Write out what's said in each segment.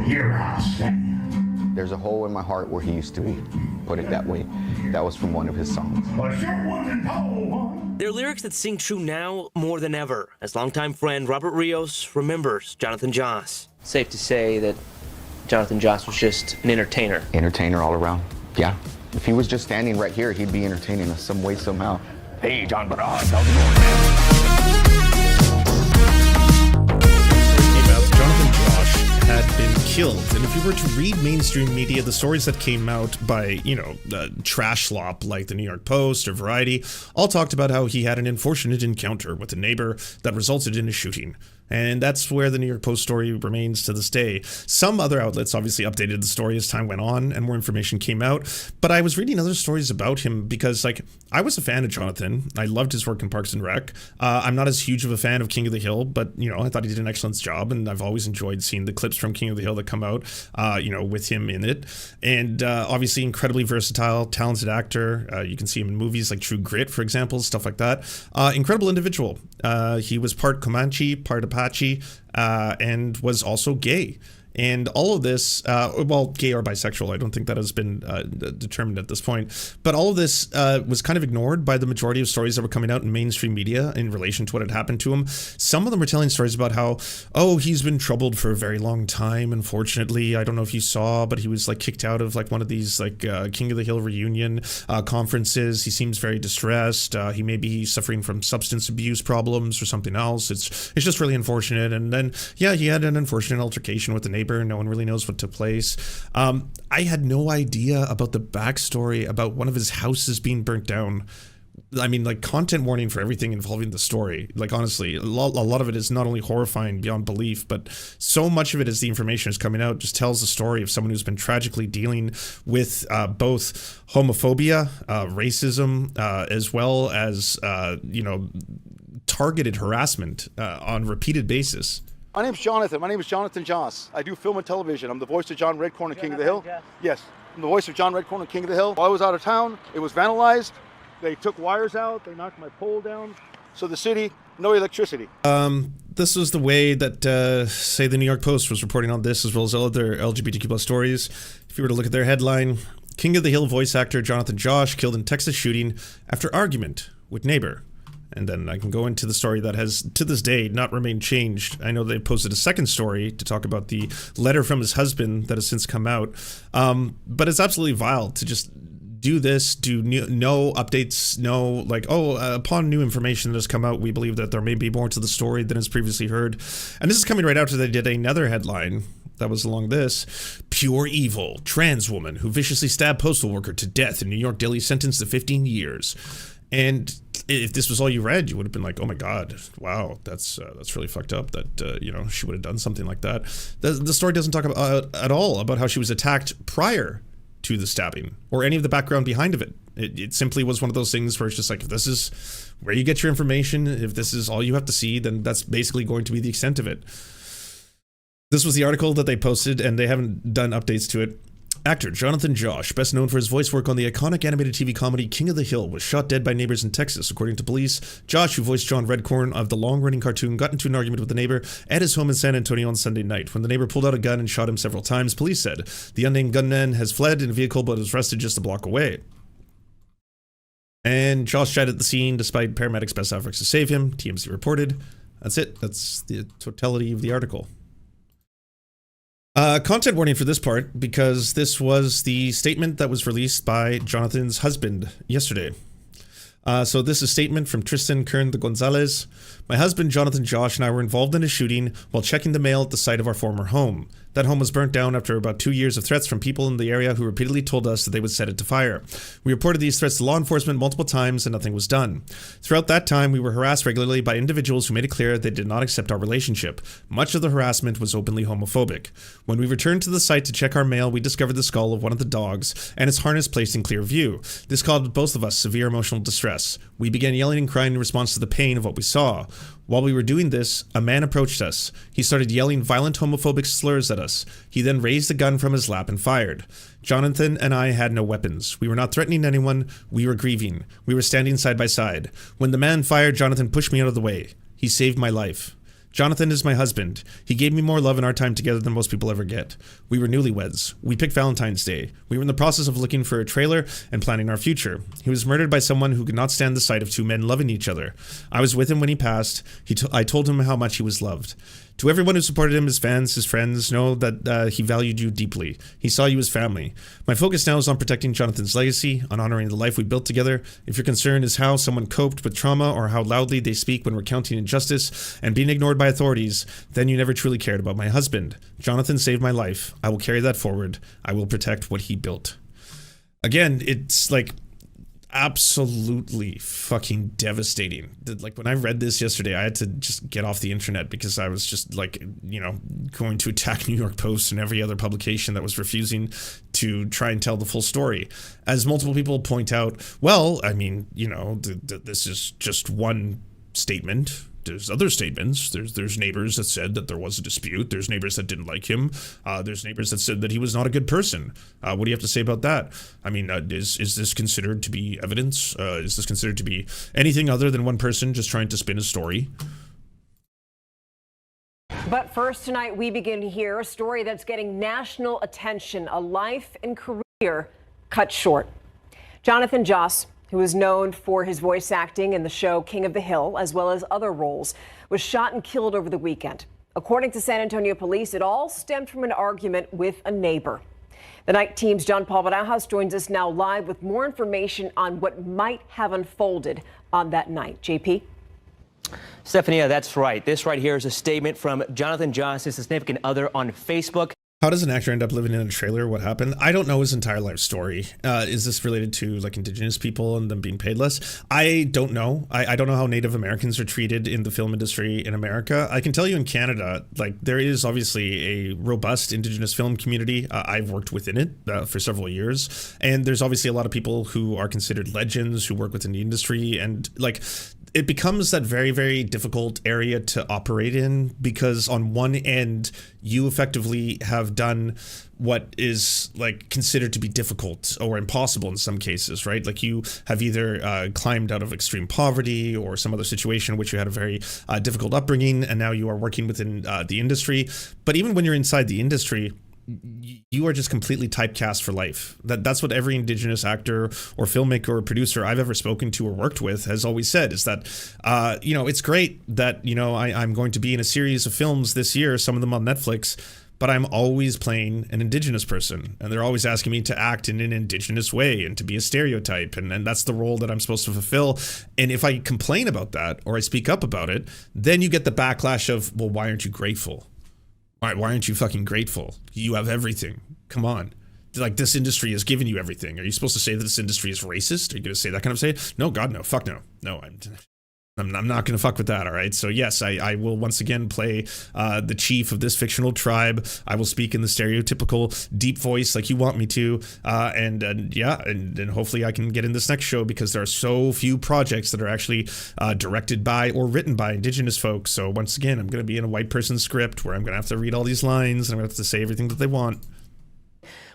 here I'll stand. There's a hole in my heart where he used to be, put it that way. That was from one of his songs. A short one and tall one. They're lyrics that sing true now more than ever, as longtime friend Robert Rios remembers Jonathan Joss. Safe to say that Jonathan Joss was just an entertainer. Entertainer all around, yeah. If he was just standing right here, he'd be entertaining us some way, somehow. Hey, John Barad, how's it going, man? Jonathan Josh had been killed, and if you were to read mainstream media, the stories that came out by, trash slop like the New York Post or Variety all talked about how he had an unfortunate encounter with a neighbor that resulted in a shooting. And that's where the New York Post story remains to this day. Some other outlets obviously updated the story as time went on and more information came out. But I was reading other stories about him because, I was a fan of Jonathan. I loved his work in Parks and Rec. I'm not as huge of a fan of King of the Hill, but, I thought he did an excellent job. And I've always enjoyed seeing the clips from King of the Hill that come out, with him in it. And obviously incredibly versatile, talented actor. You can see him in movies like True Grit, for example, stuff like that. Incredible individual. He was part Comanche, part Apache, and was also gay. And all of this, gay or bisexual, I don't think that has been determined at this point. But all of this was kind of ignored by the majority of stories that were coming out in mainstream media in relation to what had happened to him. Some of them were telling stories about how, he's been troubled for a very long time. Unfortunately, I don't know if you saw, but he was kicked out of one of these King of the Hill reunion conferences. He seems very distressed. He may be suffering from substance abuse problems or something else. It's just really unfortunate. And then, he had an unfortunate altercation with the neighbor. No one really knows what took place. I had no idea about the backstory about one of his houses being burnt down. I mean, content warning for everything involving the story. Honestly, a lot of it is not only horrifying beyond belief, but so much of it as the information is coming out just tells the story of someone who's been tragically dealing with both homophobia, racism, as well as, targeted harassment on a repeated basis. My name's Jonathan. My name is Jonathan Joss. I do film and television. I'm the voice of John Redcorn in King of the Hill. Yes, I'm the voice of John Redcorn in King of the Hill. While I was out of town, it was vandalized. They took wires out. They knocked my pole down. So the city, no electricity. This was the way that, say, the New York Post was reporting on this, as well as other LGBTQ+ stories. If you were to look at their headline, King of the Hill voice actor Jonathan Josh killed in Texas shooting after argument with neighbor. And then I can go into the story that has, to this day, not remained changed. I know they posted a second story to talk about the letter from his husband that has since come out. But it's absolutely vile to just do this, no updates, upon new information that has come out, we believe that there may be more to the story than is previously heard. And this is coming right after they did another headline that was along this. Pure evil, trans woman who viciously stabbed postal worker to death in New York Daily sentenced to 15 years. And if this was all you read, you would have been like, oh my God, wow, that's really fucked up that, she would have done something like that. The story doesn't talk about at all about how she was attacked prior to the stabbing or any of the background behind of it. It simply was one of those things where it's just if this is where you get your information, if this is all you have to see, then that's basically going to be the extent of it. This was the article that they posted, and they haven't done updates to it. Actor Jonathan Josh, best known for his voice work on the iconic animated TV comedy King of the Hill, was shot dead by neighbors in Texas, according to police. Josh, who voiced John Redcorn of the long-running cartoon, got into an argument with a neighbor at his home in San Antonio on Sunday night. When the neighbor pulled out a gun and shot him several times, police said the unnamed gunman has fled in a vehicle but was arrested just a block away. And Josh died at the scene despite paramedics' best efforts to save him, TMZ reported. That's it. That's the totality of the article. Content warning for this part, because this was the statement that was released by Jonathan's husband yesterday. So this is a statement from Tristan Kern de Gonzalez. My husband, Jonathan Josh, and I were involved in a shooting while checking the mail at the site of our former home. That home was burnt down after about 2 years of threats from people in the area who repeatedly told us that they would set it to fire. We reported these threats to law enforcement multiple times and nothing was done. Throughout that time, we were harassed regularly by individuals who made it clear they did not accept our relationship. Much of the harassment was openly homophobic. When we returned to the site to check our mail, we discovered the skull of one of the dogs and its harness placed in clear view. This caused both of us severe emotional distress. We began yelling and crying in response to the pain of what we saw. While we were doing this, a man approached us. He started yelling violent homophobic slurs at us. He then raised a gun from his lap and fired. Jonathan and I had no weapons. We were not threatening anyone. We were grieving. We were standing side by side. When the man fired, Jonathan pushed me out of the way. He saved my life. Jonathan is my husband. He gave me more love in our time together than most people ever get. We were newlyweds. We picked Valentine's Day. We were in the process of looking for a trailer and planning our future. He was murdered by someone who could not stand the sight of two men loving each other. I was with him when he passed. I told him how much he was loved. To everyone who supported him, his fans, his friends, know that he valued you deeply. He saw you as family. My focus now is on protecting Jonathan's legacy, on honoring the life we built together. If your concern is how someone coped with trauma or how loudly they speak when recounting injustice and being ignored by authorities, then you never truly cared about my husband. Jonathan saved my life. I will carry that forward. I will protect what he built. Again, it's like absolutely fucking devastating. Like when I read this yesterday, I had to just get off the internet because I was just like, going to attack New York Post and every other publication that was refusing to try and tell the full story. As multiple people point out, well, I mean, this is just one statement. There's other statements. There's neighbors that said that there was a dispute. There's neighbors that didn't like him. There's neighbors that said that he was not a good person. What do you have to say about that? I mean, is this considered to be evidence? Is this considered to be anything other than one person just trying to spin a story? But first tonight, we begin to hear a story that's getting national attention, a life and career cut short. Jonathan Joss, who is known for his voice acting in the show King of the Hill, as well as other roles, was shot and killed over the weekend. According to San Antonio police, it all stemmed from an argument with a neighbor. The night team's John Paul Badajoz joins us now live with more information on what might have unfolded on that night. JP? Stephanie, that's right. This right here is a statement from Jonathan Joss, his significant other, on Facebook. How does an actor end up living in a trailer? What happened? I don't know his entire life story. Is this related to like indigenous people and them being paid less? I don't know. I don't know how Native Americans are treated in the film industry in America. I can tell you in Canada, like there is obviously a robust indigenous film community. I've worked within it for several years. And there's obviously a lot of people who are considered legends who work within the industry. And like it becomes that very, very difficult area to operate in because on one end, you effectively have done what is like considered to be difficult or impossible in some cases, right? Like you have either climbed out of extreme poverty or some other situation in which you had a very difficult upbringing and now you are working within the industry. But even when you're inside the industry, you are just completely typecast for life. That's what every indigenous actor or filmmaker or producer I've ever spoken to or worked with has always said is that, it's great that, I'm going to be in a series of films this year, some of them on Netflix, but I'm always playing an indigenous person. And they're always asking me to act in an indigenous way and to be a stereotype. And that's the role that I'm supposed to fulfill. And if I complain about that or I speak up about it, then you get the backlash of, well, why aren't you grateful? Why aren't you fucking grateful? You have everything. Come on. Like this industry has given you everything. Are you supposed to say that this industry is racist? Are you going to say that kind of say? No, God, no. Fuck no. No, I'm not going to fuck with that, all right? So yes, I will once again play the chief of this fictional tribe. I will speak in the stereotypical deep voice like you want me to. And hopefully I can get in this next show because there are so few projects that are actually directed by or written by indigenous folks. So once again, I'm going to be in a white person script where I'm going to have to read all these lines and I'm going to have to say everything that they want.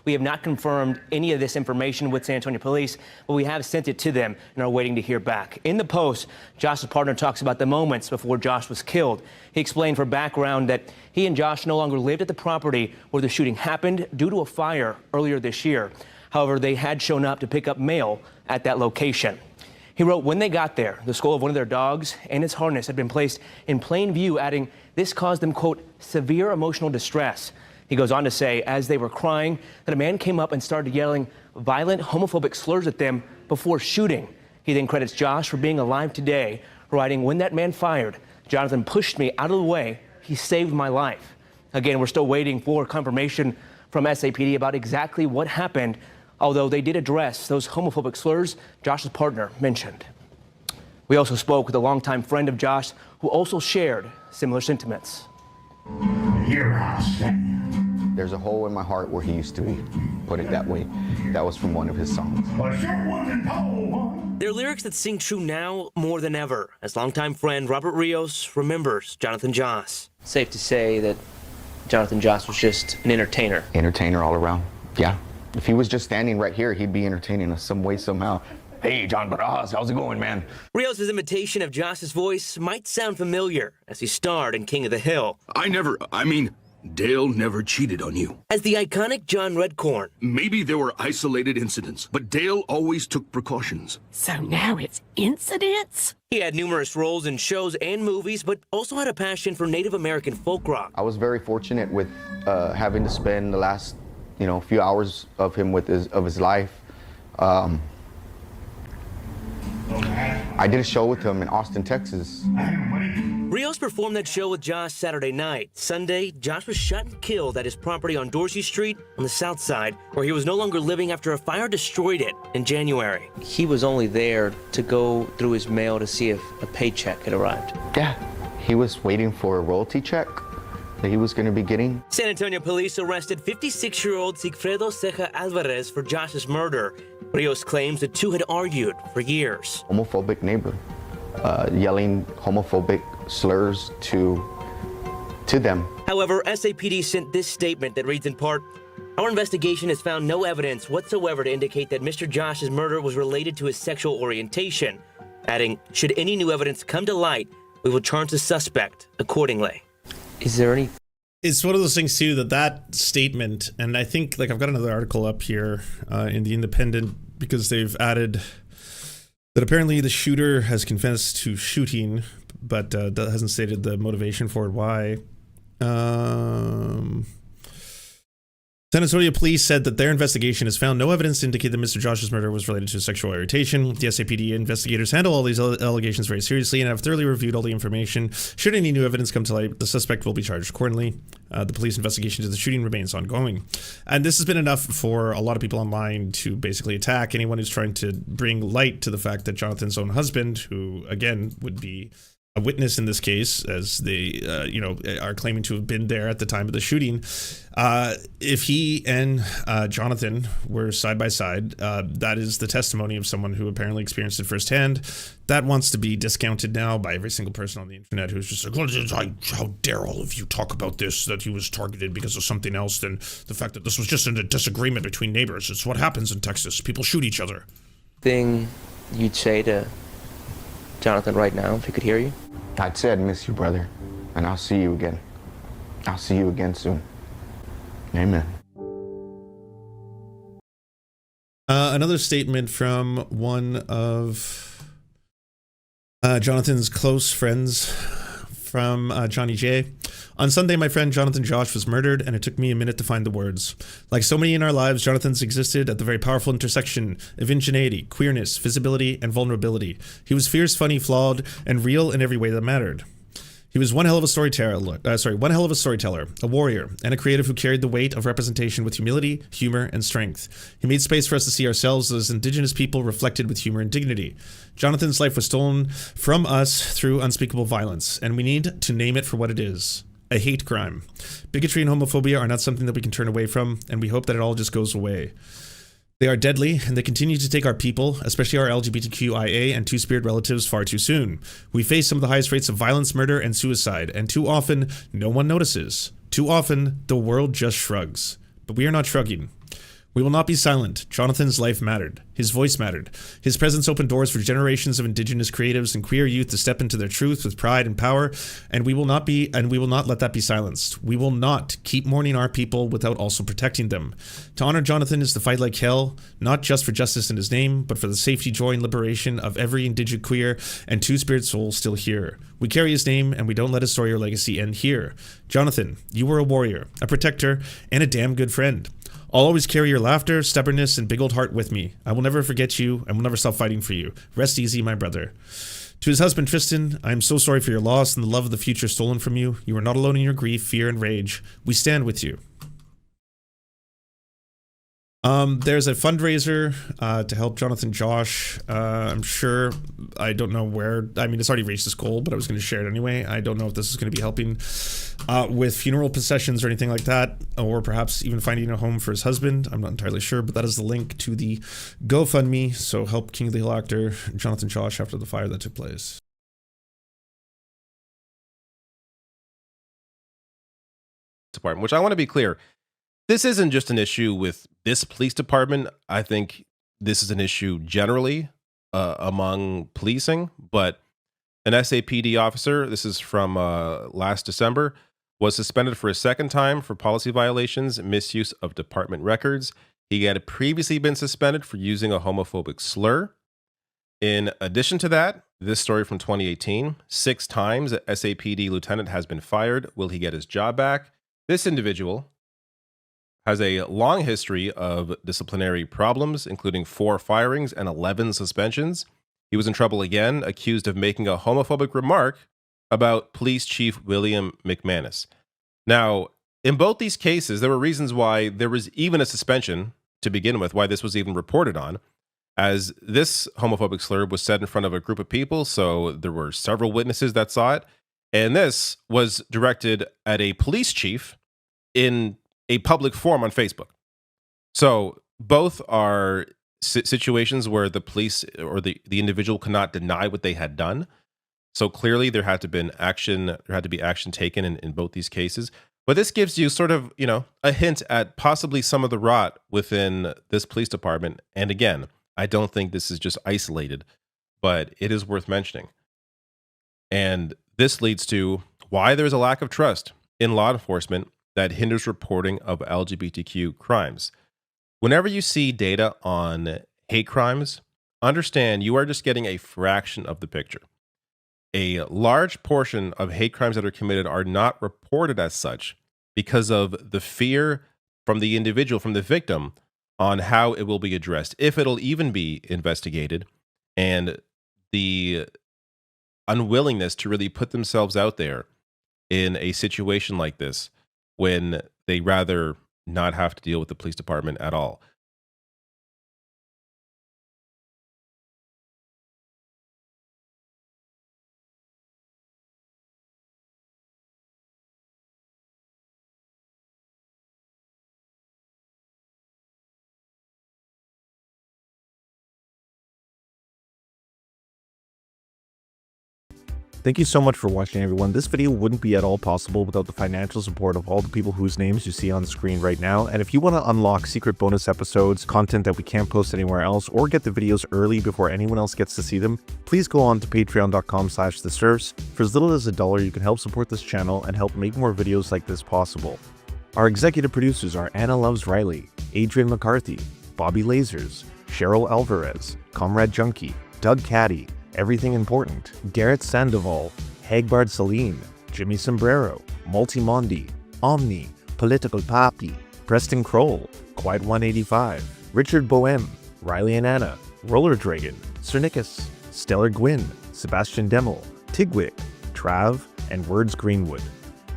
We have not confirmed any of this information with San Antonio police, but we have sent it to them and are waiting to hear back. In the post, Josh's partner talks about the moments before Josh was killed. He explained for background that he and Josh no longer lived at the property where the shooting happened due to a fire earlier this year. However, they had shown up to pick up mail at that location. He wrote, when they got there, the skull of one of their dogs and its harness had been placed in plain view, adding, this caused them, quote, severe emotional distress. He goes on to say, as they were crying, that a man came up and started yelling violent homophobic slurs at them before shooting. He then credits Josh for being alive today, writing, when that man fired, Jonathan pushed me out of the way. He saved my life. Again, we're still waiting for confirmation from SAPD about exactly what happened, although they did address those homophobic slurs Josh's partner mentioned. We also spoke with a longtime friend of Josh who also shared similar sentiments. Here I stand. There's a hole in my heart where he used to be, put it that way. That was from one of his songs. A short one and tall one. They're lyrics that sing true now more than ever, as longtime friend Robert Rios remembers Jonathan Joss. Safe to say that Jonathan Joss was just an entertainer. Entertainer all around. Yeah. If he was just standing right here, he'd be entertaining us some way, somehow. Hey, John Barajas, how's it going, man? Rios' imitation of Joss's voice might sound familiar as he starred in King of the Hill. Dale never cheated on you. As the iconic John Redcorn. Maybe there were isolated incidents, but Dale always took precautions. So now it's incidents? He had numerous roles in shows and movies, but also had a passion for Native American folk rock. I was very fortunate with having to spend the last, few hours of him with his life. I did a show with him in Austin, Texas. Rios performed that show with Josh Saturday night. Sunday, Josh was shot and killed at his property on Dorsey Street on the south side, where he was no longer living after a fire destroyed it in January. He was only there to go through his mail to see if a paycheck had arrived. Yeah, he was waiting for a royalty check that he was going to be getting. San Antonio police arrested 56-year-old Sigfredo Ceja Alvarez for Josh's murder. Rios claims the two had argued for years. Homophobic neighbor, yelling homophobic slurs to them. However, SAPD sent this statement that reads in part, "Our investigation has found no evidence whatsoever to indicate that Mr. Josh's murder was related to his sexual orientation," adding, "Should any new evidence come to light, we will charge the suspect accordingly." Is there any... It's one of those things too, that statement, and I think I've got another article up here in the Independent, because they've added that apparently the shooter has confessed to shooting, but that hasn't stated the motivation for it. Why? San Antonio police said that their investigation has found no evidence to indicate that Mr. Josh's murder was related to sexual orientation. The SAPD investigators handle all these allegations very seriously and have thoroughly reviewed all the information. Should any new evidence come to light, the suspect will be charged accordingly. The police investigation into the shooting remains ongoing. And this has been enough for a lot of people online to basically attack anyone who's trying to bring light to the fact that Jonathan's own husband, who again would be a witness in this case, as they, are claiming to have been there at the time of the shooting. If he and Jonathan were side by side, that is the testimony of someone who apparently experienced it firsthand. That wants to be discounted now by every single person on the internet who's just like, how dare all of you talk about this, that he was targeted because of something else than the fact that this was just a disagreement between neighbors. It's what happens in Texas. People shoot each other. Thing you'd say to Jonathan right now, if he could hear you? I'd say I'd miss you, brother, and I'll see you again. I'll see you again soon. Amen. Another statement from one of Jonathan's close friends, from Johnny J. On Sunday, my friend Jonathan Josh was murdered, and it took me a minute to find the words. Like so many in our lives, Jonathan's existed at the very powerful intersection of ingenuity, queerness, visibility, and vulnerability. He was fierce, funny, flawed, and real in every way that mattered. He was one hell of a storyteller, a warrior, and a creative who carried the weight of representation with humility, humor, and strength. He made space for us to see ourselves as Indigenous people reflected with humor and dignity. Jonathan's life was stolen from us through unspeakable violence, and we need to name it for what it is: a hate crime. Bigotry and homophobia are not something that we can turn away from, and we hope that it all just goes away. They are deadly, and they continue to take our people, especially our LGBTQIA and Two-Spirit relatives, far too soon. We face some of the highest rates of violence, murder, and suicide, and too often, no one notices. Too often, the world just shrugs. But we are not shrugging. We will not be silent. Jonathan's life mattered. His voice mattered. His presence opened doors for generations of Indigenous creatives and queer youth to step into their truth with pride and power, and we will not let that be silenced. We will not keep mourning our people without also protecting them. To honor Jonathan is to fight like hell, not just for justice in his name, but for the safety, joy, and liberation of every Indigenous queer and Two-Spirit soul still here. We carry his name, and we don't let his story or legacy end here. Jonathan, you were a warrior, a protector, and a damn good friend. I'll always carry your laughter, stubbornness, and big old heart with me. I will never forget you, and will never stop fighting for you. Rest easy, my brother. To his husband, Tristan, I am so sorry for your loss and the love of the future stolen from you. You are not alone in your grief, fear, and rage. We stand with you. There's a fundraiser to help Jonathan Josh. I'm sure, I don't know where, it's already reached its goal, but I was going to share it anyway. I don't know if this is going to be helping with funeral processions or anything like that, or perhaps even finding a home for his husband. I'm not entirely sure, but that is the link to the GoFundMe. So help King of the Hill actor Jonathan Josh after the fire that took place. Department, which I want to be clear, this isn't just an issue with this police department. I think this is an issue generally among policing, but an SAPD officer, this is from last December, was suspended for a second time for policy violations, misuse of department records. He had previously been suspended for using a homophobic slur. In addition to that, this story from 2018, 6 times a SAPD lieutenant has been fired. Will he get his job back? This individual has a long history of disciplinary problems, including 4 firings and 11 suspensions. He was in trouble again, accused of making a homophobic remark about Police Chief William McManus. Now, in both these cases, there were reasons why there was even a suspension to begin with, why this was even reported on, as this homophobic slur was said in front of a group of people, so there were several witnesses that saw it, and this was directed at a police chief in a public forum on Facebook. So both are situations where the police or the individual cannot deny what they had done. So clearly there had to be action taken in both these cases. But this gives you sort of, a hint at possibly some of the rot within this police department. And again, I don't think this is just isolated, but it is worth mentioning. And this leads to why there's a lack of trust in law enforcement that hinders reporting of LGBTQ crimes. Whenever you see data on hate crimes, understand you are just getting a fraction of the picture. A large portion of hate crimes that are committed are not reported as such because of the fear from the individual, from the victim, on how it will be addressed, if it'll even be investigated, and the unwillingness to really put themselves out there in a situation like this when they rather not have to deal with the police department at all. Thank you so much for watching, everyone. This video wouldn't be at all possible without the financial support of all the people whose names you see on the screen right now. And if you want to unlock secret bonus episodes, content that we can't post anywhere else, or get the videos early before anyone else gets to see them, please go on to patreon.com/theserfs. For as little as $1, you can help support this channel and help make more videos like this possible. Our executive producers are Anna Loves Riley, Adrian McCarthy, Bobby Lasers, Cheryl Alvarez, Comrade Junkie, Doug Caddy, Everything Important, Garrett Sandoval, Hagbard Celine, Jimmy Sombrero, Multimondi, Omni, Political Papi, Preston Kroll, Quiet 185, Richard Boehm, Riley and Anna, Roller Dragon, Cernicus, Stellar Gwyn, Sebastian Demel, Tigwick, Trav, and Words Greenwood.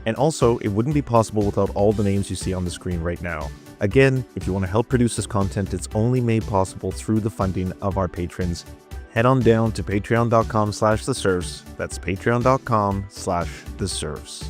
And also, it wouldn't be possible without all the names you see on the screen right now. Again, if you want to help produce this content, it's only made possible through the funding of our patrons. Head on down to patreon.com/theserfs. That's patreon.com/theserfs.